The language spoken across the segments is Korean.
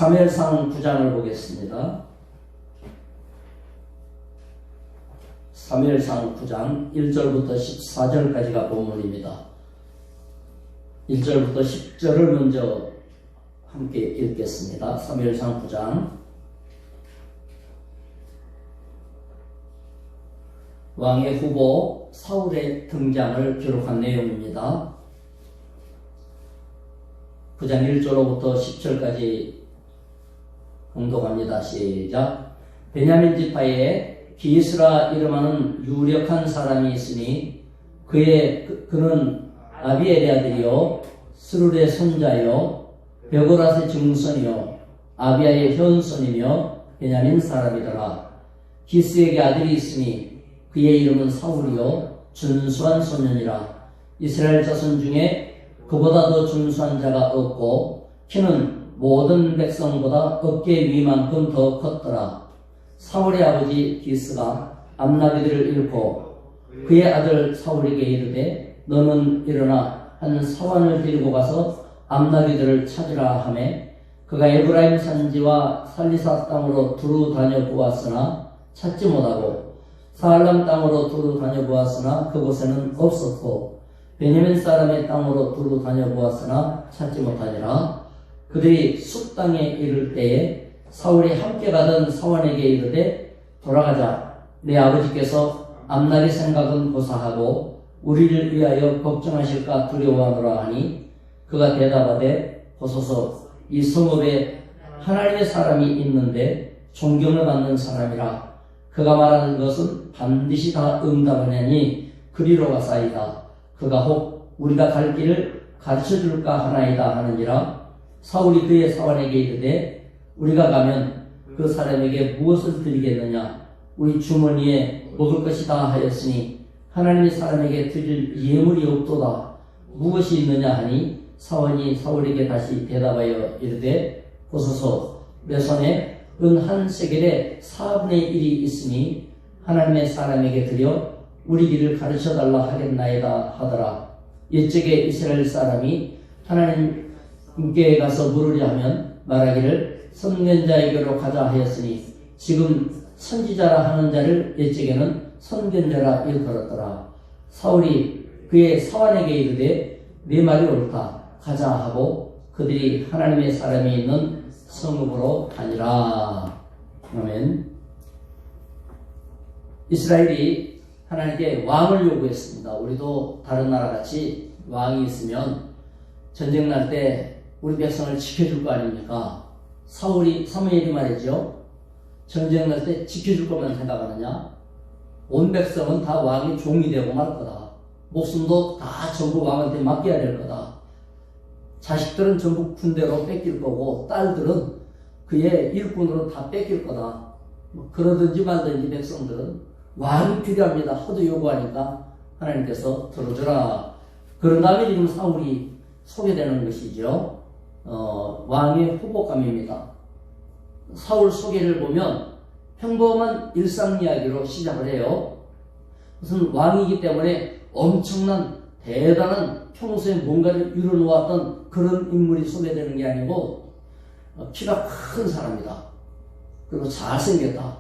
사무엘상 9장을 보겠습니다. 사무엘상 9장 1절부터 14절까지가 본문입니다. 1절부터 10절을 먼저 함께 읽겠습니다. 사무엘상 9장. 왕의 후보 사울의 등장을 기록한 내용입니다. 9장 1절로부터 10절까지 공독합니다. 시작. 베냐민 지파에 기스라 이름하는 유력한 사람이 있으니 그는 아비엘의 아들이요 스룰의 손자요 베고라스의 증손이요 아비아의 현손이며 베냐민 사람이더라. 기스에게 아들이 있으니 그의 이름은 사울이요 준수한 소년이라. 이스라엘 자손 중에 그보다 더 준수한 자가 없고 키는 모든 백성보다 어깨 위만큼 더 컸더라. 사울의 아버지 기스가 암나기들을 잃고 그의 아들 사울에게 이르되 너는 일어나 한 사환을 데리고 가서 암나기들을 찾으라 하매 그가 에브라임 산지와 살리사 땅으로 두루 다녀보았으나 찾지 못하고 사알람 땅으로 두루 다녀보았으나 그곳에는 없었고 베냐민 사람의 땅으로 두루 다녀보았으나 찾지 못하니라. 그들이 숲 땅에 이를 때에 사울이 함께 가던 사원에게 이르되 돌아가자. 내 아버지께서 암나기 생각은 고사하고 우리를 위하여 걱정하실까 두려워하노라 하니 그가 대답하되 보소서 이 성읍에 하나님의 사람이 있는데 존경을 받는 사람이라. 그가 말하는 것은 반드시 다 응답하냐니 그리로 가사이다. 그가 혹 우리가 갈 길을 가르쳐줄까 하나이다 하느니라. 사울이 그의 사환에게 이르되 우리가 가면 그 사람에게 무엇을 드리겠느냐. 우리 주머니에 먹을 것이 다 하였으니 하나님의 사람에게 드릴 예물이 없도다. 무엇이 있느냐 하니 사환이 사울에게 다시 대답하여 이르되 보소서 내 손에 은 한 세겔에 4분의 1이 있으니 하나님의 사람에게 드려 우리 길을 가르쳐달라 하겠나이다 하더라. 옛적에 이스라엘 사람이 하나님께 가서 물으려 하면 말하기를 선견자에게로 가자 하였으니 지금 선지자라 하는 자를 옛적에는 선견자라 일컬었더라. 사울이 그의 사환에게 이르되 네 말이 옳다. 가자 하고 그들이 하나님의 사람이 있는 성읍으로 가니라. 아멘. 이스라엘이 하나님께 왕을 요구했습니다. 우리도 다른 나라같이 왕이 있으면 전쟁 날 때 우리 백성을 지켜줄 거 아닙니까? 사무엘이 말이죠. 전쟁 날 때 지켜줄 것만 생각하느냐? 온 백성은 다 왕의 종이 되고 말 거다. 목숨도 다 전부 왕한테 맡겨야 될 거다. 자식들은 전부 군대로 뺏길 거고 딸들은 그의 일꾼으로 다 뺏길 거다. 그러든지 말든지 백성들은 왕이 필요합니다. 하도 요구하니까 하나님께서 들어주라. 그런 다음에 지금 사울이 소개되는 것이죠. 왕의 후보감입니다. 사울 소개를 보면 평범한 일상 이야기로 시작을 해요. 무슨 왕이기 때문에 엄청난 대단한 평소에 뭔가를 이뤄놓았던 그런 인물이 소개되는 게 아니고 키가 큰 사람이다. 그리고 잘생겼다.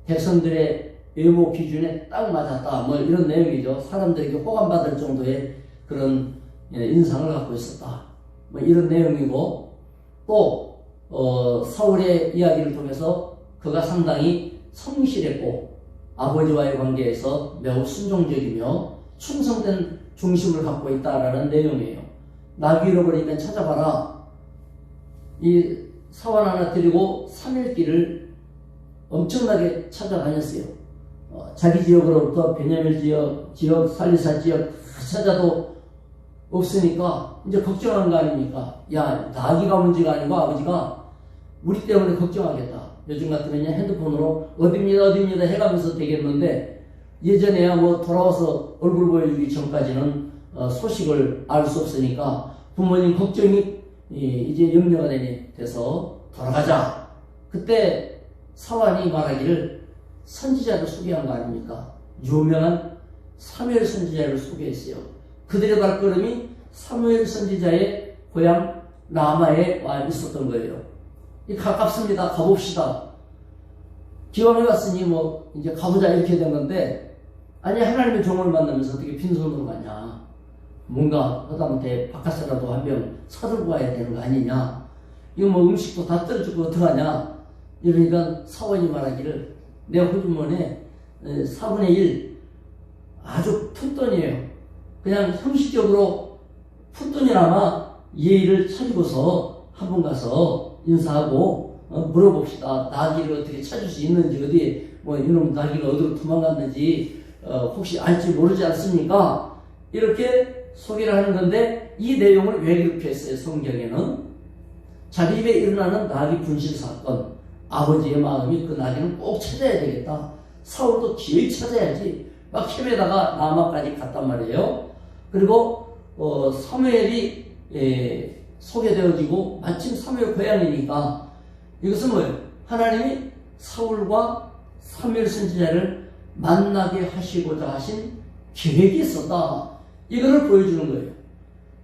백성들의 외모 기준에 딱 맞았다. 뭐 이런 내용이죠. 사람들에게 호감받을 정도의 그런 인상을 갖고 있었다. 뭐 이런 내용이고 또 사울의 이야기를 통해서 그가 상당히 성실했고 아버지와의 관계에서 매우 순종적이며 충성된 중심을 갖고 있다라는 내용이에요. 나귀 잃어버리면 찾아봐라. 이 사원 하나 데리고 3일 길을 엄청나게 찾아다녔어요. 자기 지역으로부터 베냐민 지역, 살리사 지역 찾아도 없으니까 이제 걱정한 거 아닙니까? 야, 나귀가 문제가 아니고 아버지가 우리 때문에 걱정하겠다. 요즘 같으면 핸드폰으로 어딥니다 해가면서 되겠는데 예전에야 뭐 돌아와서 얼굴 보여주기 전까지는 소식을 알 수 없으니까 부모님 걱정이 이제 염려가 돼서 돌아가자. 그때 사환이 말하기를 선지자를 소개한 거 아닙니까? 유명한 사무엘 선지자를 소개했어요. 그들의 발걸음이 사무엘 선지자의 고향 라마에 와 있었던 거예요. 가깝습니다. 가봅시다. 기왕에 왔으니 뭐 이제 가보자 이렇게 된 건데, 아니 하나님의 종을 만나면서 어떻게 빈손으로 가냐. 뭔가 하다못해 바카스라도 한 병 사들고 가야 되는 거 아니냐. 이거 뭐 음식도 다 떨어지고 어떡하냐. 이러니까 사원이 말하기를, 내 호주머니에 4분의 1 아주 푼돈이에요. 그냥 형식적으로 푼돈이나마 예의를 차리고서 한 번 가서 인사하고 물어봅시다. 나귀를 어떻게 찾을 수 있는지, 어디 뭐 이놈 나귀가 어디로 도망갔는지 혹시 알지 모르지 않습니까? 이렇게 소개를 하는 건데, 이 내용을 왜 그렇게 했어요? 성경에는 자기 집에 일어나는 나귀 분실 사건, 아버지의 마음이 그 나귀는 꼭 찾아야 되겠다. 사울도 기어이 찾아야지. 막 헤매다가 라마까지 갔단 말이에요. 그리고 사무엘이 소개되어지고 마침 사무엘 고향이니까, 이것은 뭐예요? 하나님이 사울과 사무엘 선지자를 만나게 하시고자 하신 계획이 있었다. 이거를 보여주는 거예요.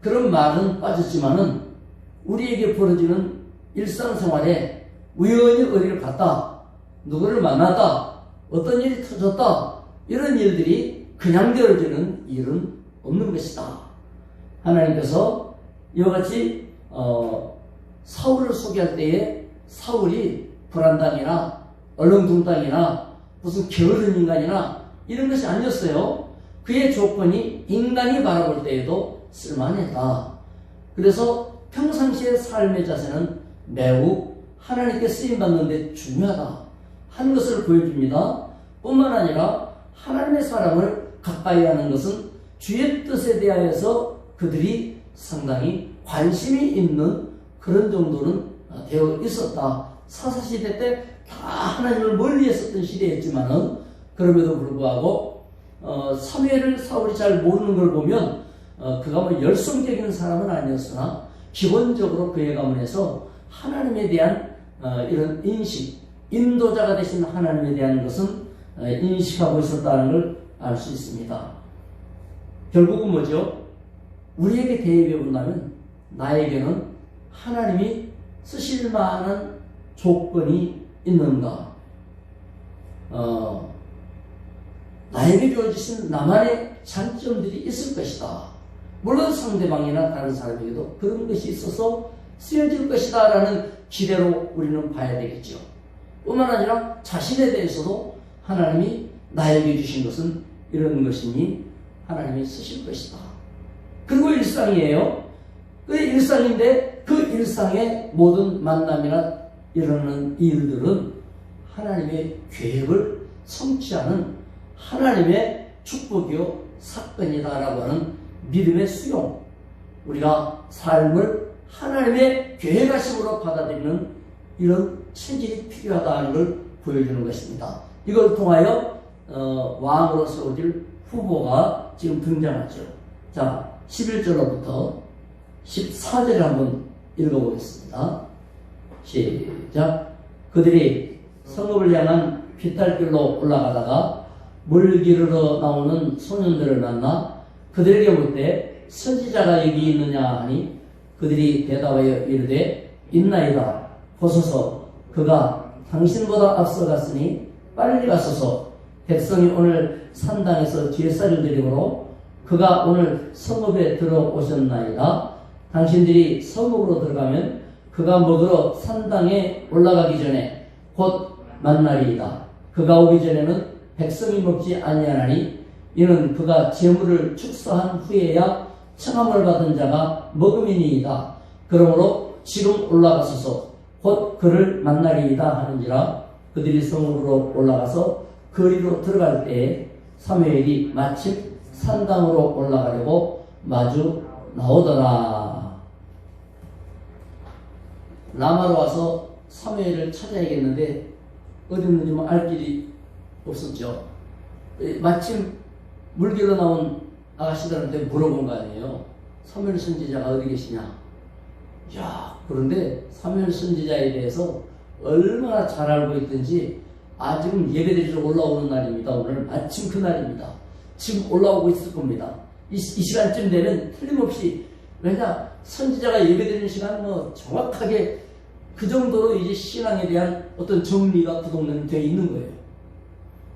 그런 말은 빠졌지만은 우리에게 벌어지는 일상생활에 우연히 어디를 갔다, 누구를 만났다, 어떤 일이 터졌다, 이런 일들이 그냥 되어지는 일은 없는 것이다. 하나님께서 이와 같이 사울을 소개할 때에 사울이 불안당이나 얼렁뚱땅이나 무슨 게으른 인간이나 이런 것이 아니었어요. 그의 조건이 인간이 바라볼 때에도 쓸만했다. 그래서 평상시의 삶의 자세는 매우 하나님께 쓰임받는 데 중요하다 하는 것을 보여줍니다. 뿐만 아니라 하나님의 사람을 가까이 하는 것은 주의 뜻에 대하여서 그들이 상당히 관심이 있는 그런 정도는 되어 있었다. 사사시대 때 다 하나님을 멀리 했었던 시대였지만은, 그럼에도 불구하고 사무엘을 사울이 잘 모르는 걸 보면 그가 뭐 열성적인 사람은 아니었으나 기본적으로 그의 가문에서 하나님에 대한 이런 인식, 인도자가 되신 하나님에 대한 것은 인식하고 있었다는 걸 알 수 있습니다. 결국은 뭐죠? 우리에게 대입해 본다면 나에게는 하나님이 쓰실 만한 조건이 있는가? 나에게 주어지신 나만의 장점들이 있을 것이다. 물론 상대방이나 다른 사람에게도 그런 것이 있어서 쓰여질 것이다 라는 기대로 우리는 봐야 되겠죠. 뿐만 아니라 자신에 대해서도 하나님이 나에게 주신 것은 이런 것이니 하나님이 쓰실 것이다. 그리고 일상이에요. 그 일상인데 그 일상의 모든 만남이나 일어나는 일들은 하나님의 계획을 성취하는 하나님의 축복이요 사건이다라고 하는 믿음의 수용, 우리가 삶을 하나님의 계획하심으로 받아들이는 이런 체질이 필요하다는 걸 보여주는 것입니다. 이걸 통하여 왕으로 세워질 후보가 지금 등장하죠. 자, 11절로부터 14절을 한번 읽어보겠습니다. 시작. 그들이 성읍을 향한 비탈길로 올라가다가 물 기르러 나오는 소년들을 만나 그들에게 묻되 선지자가 여기 있느냐 하니 그들이 대답하여 이르되 있나이다. 보소서 그가 당신보다 앞서갔으니 빨리 가소서. 백성이 오늘 산당에서 제사를 드리므로 그가 오늘 성읍에 들어오셨나이다. 당신들이 성읍으로 들어가면 그가 먹으러 산당에 올라가기 전에 곧 만나리이다. 그가 오기 전에는 백성이 먹지 아니하나니 이는 그가 재물을 축사한 후에야 청함을 받은 자가 먹음이니이다. 그러므로 지금 올라가소서 곧 그를 만나리이다 하는지라. 그들이 성읍으로 올라가서 거리로 들어갈 때에 사무엘이 마침 산당으로 올라가려고 마주 나오더라. 라마로 와서 사무엘을 찾아야겠는데 어디 있는지 뭐 알 길이 없었죠. 마침 물길로 나온 아가씨들한테 물어본 거 아니에요. 사무엘 선지자가 어디 계시냐. 야, 그런데 사무엘 선지자에 대해서 얼마나 잘 알고 있든지 지금 예배드리러 올라오는 날입니다. 오늘 마침 그 날입니다. 지금 올라오고 있을 겁니다. 이 시간쯤 되면 틀림없이, 왜냐 선지자가 예배드리는 시간은 뭐 정확하게 그 정도로 이제 신앙에 대한 어떤 정리가 구동되어 있는 거예요.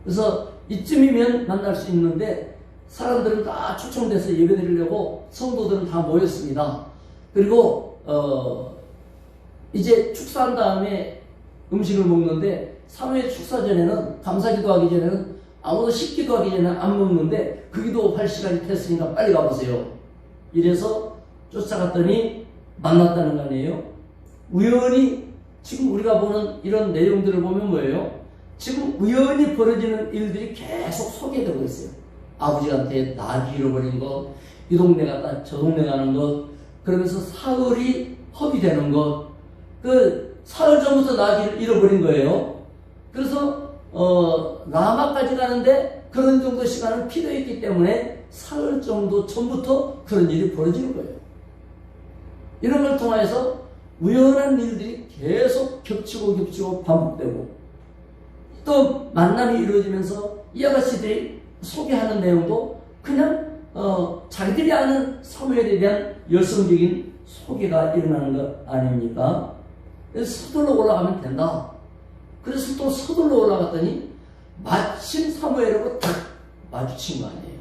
그래서 이쯤이면 만날 수 있는데 사람들은 다 초청돼서 예배드리려고 성도들은 다 모였습니다. 그리고 이제 축사한 다음에 음식을 먹는데 사무엘 축사 전에는 감사기도 하기 전에는 아무도 식기도 하기 전에 안 먹는데 그 기도할 시간이 됐으니까 빨리 가보세요. 이래서 쫓아갔더니 만났다는 거 아니에요. 우연히 지금 우리가 보는 이런 내용들을 보면 뭐예요? 지금 우연히 벌어지는 일들이 계속 소개되고 있어요. 아버지한테 나귀 잃어버린 것, 이 동네 갔다 저 동네 가는 것, 그러면서 사흘이 허비되는 것, 그 사흘 전부터 나귀를 잃어버린 거예요. 그래서 라마까지 가는데 그런 정도 시간은 필요했기 때문에 사흘 정도 전부터 그런 일이 벌어지는 거예요. 이런 걸 통해서 우연한 일들이 계속 겹치고 반복되고 또 만남이 이루어지면서 이 아가씨들이 소개하는 내용도 그냥 자기들이 아는 사무엘에 대한 열성적인 소개가 일어나는 것 아닙니까? 그래서 서둘러 올라가면 된다. 그래서 또 서둘러 올라갔더니 마침 사무엘하고 딱 마주친 거 아니에요.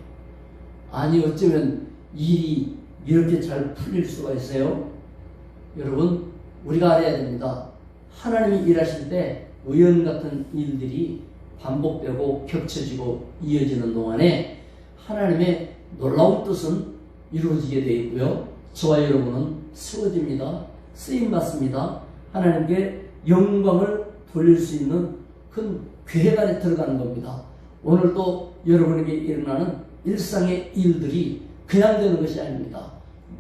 아니 어쩌면 일이 이렇게 잘 풀릴 수가 있어요? 여러분 우리가 알아야 됩니다. 하나님이 일하실 때 우연 같은 일들이 반복되고 겹쳐지고 이어지는 동안에 하나님의 놀라운 뜻은 이루어지게 되어 있고요. 저와 여러분은 세워집니다. 쓰임받습니다. 하나님께 영광을 돌릴 수 있는 큰 계획 안에 들어가는 겁니다. 오늘도 여러분에게 일어나는 일상의 일들이 그냥 되는 것이 아닙니다.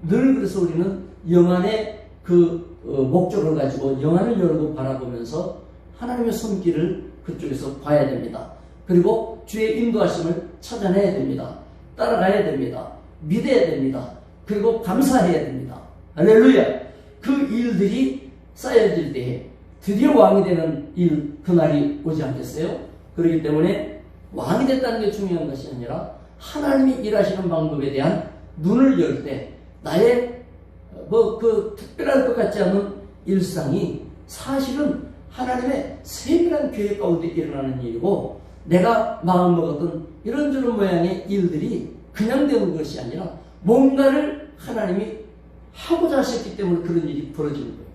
늘 그래서 우리는 영안의 그 목적을 가지고 영안을 열고 바라보면서 하나님의 손길을 그쪽에서 봐야 됩니다. 그리고 주의 인도하심을 찾아내야 됩니다. 따라가야 됩니다. 믿어야 됩니다. 그리고 감사해야 됩니다. 할렐루야! 그 일들이 쌓여질 때에 드디어 왕이 되는 일, 그날이 오지 않겠어요? 그렇기 때문에 왕이 됐다는 게 중요한 것이 아니라 하나님이 일하시는 방법에 대한 눈을 열 때 나의 그 특별할 것 같지 않은 일상이 사실은 하나님의 세밀한 계획 가운데 일어나는 일이고 내가 마음먹었던 이런저런 모양의 일들이 그냥 되는 것이 아니라 뭔가를 하나님이 하고자 하셨기 때문에 그런 일이 벌어지는 거예요.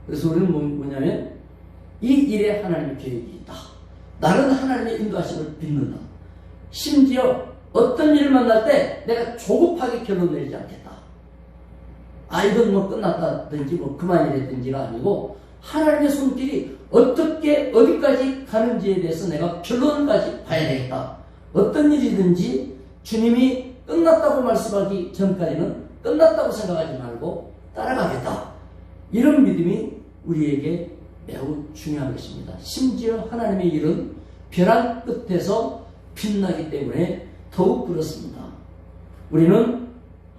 그래서 우리는 뭐냐면 이 일에 하나님의 계획이 있다. 나는 하나님의 인도하심을 믿는다. 심지어 어떤 일을 만날 때 내가 조급하게 결론 내리지 않겠다. 이건 뭐 끝났다든지 뭐 그만이라든지가 아니고 하나님의 손길이 어떻게 어디까지 가는지에 대해서 내가 결론까지 봐야 되겠다. 어떤 일이든지 주님이 끝났다고 말씀하기 전까지는 끝났다고 생각하지 말고 따라가겠다. 이런 믿음이 우리에게 매우 중요한 것입니다. 심지어 하나님의 일은 벼랑 끝에서 빛나기 때문에 더욱 그렇습니다. 우리는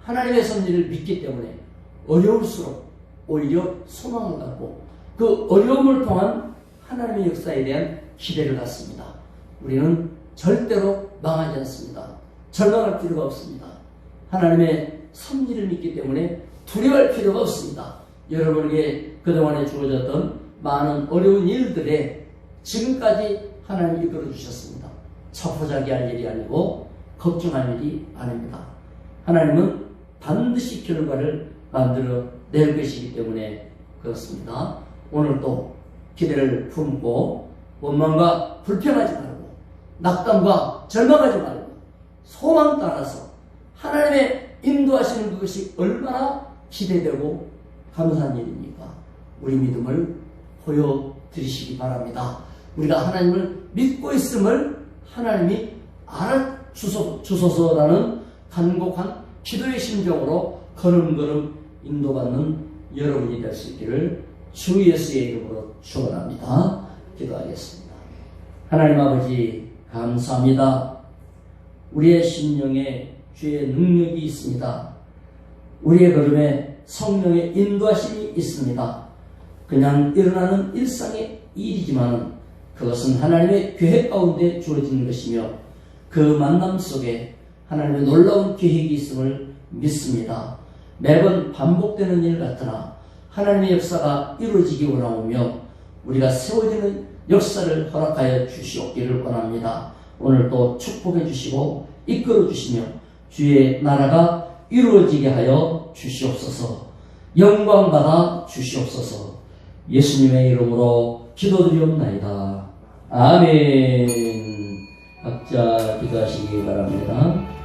하나님의 섭리를 믿기 때문에 어려울수록 오히려 소망을 갖고 그 어려움을 통한 하나님의 역사에 대한 기대를 갖습니다. 우리는 절대로 망하지 않습니다. 절망할 필요가 없습니다. 하나님의 섭리를 믿기 때문에 두려워할 필요가 없습니다. 여러분에게 그동안에 주어졌던 많은 어려운 일들에 지금까지 하나님이 이끌어 주셨습니다. 자포자기할 일이 아니고 걱정할 일이 아닙니다. 하나님은 반드시 결과를 만들어 낼 것이기 때문에 그렇습니다. 오늘도 기대를 품고 원망과 불평하지 말고 낙담과 절망하지 말고 소망 따라서 하나님의 인도하시는 그것이 얼마나 기대되고 감사한 일입니까? 우리 믿음을 보여드리시기 바랍니다. 우리가 하나님을 믿고 있음을 하나님이 알아주소서라는 간곡한 기도의 심정으로 걸음걸음 인도받는 여러분이 될 수 있기를 주 예수의 이름으로 축원합니다. 기도하겠습니다. 하나님 아버지 감사합니다. 우리의 심령에 주의 능력이 있습니다. 우리의 걸음에 성령의 인도하심이 있습니다. 그냥 일어나는 일상의 일이지만 그것은 하나님의 계획 가운데 주어진 것이며 그 만남 속에 하나님의 놀라운 계획이 있음을 믿습니다. 매번 반복되는 일 같으나 하나님의 역사가 이루어지기 원하오며 우리가 세워지는 역사를 허락하여 주시옵기를 원합니다. 오늘도 축복해 주시고 이끌어 주시며 주의 나라가 이루어지게 하여 주시옵소서. 영광받아 주시옵소서. 예수님의 이름으로 기도드리옵나이다. 아멘. 각자 기도하시기 바랍니다.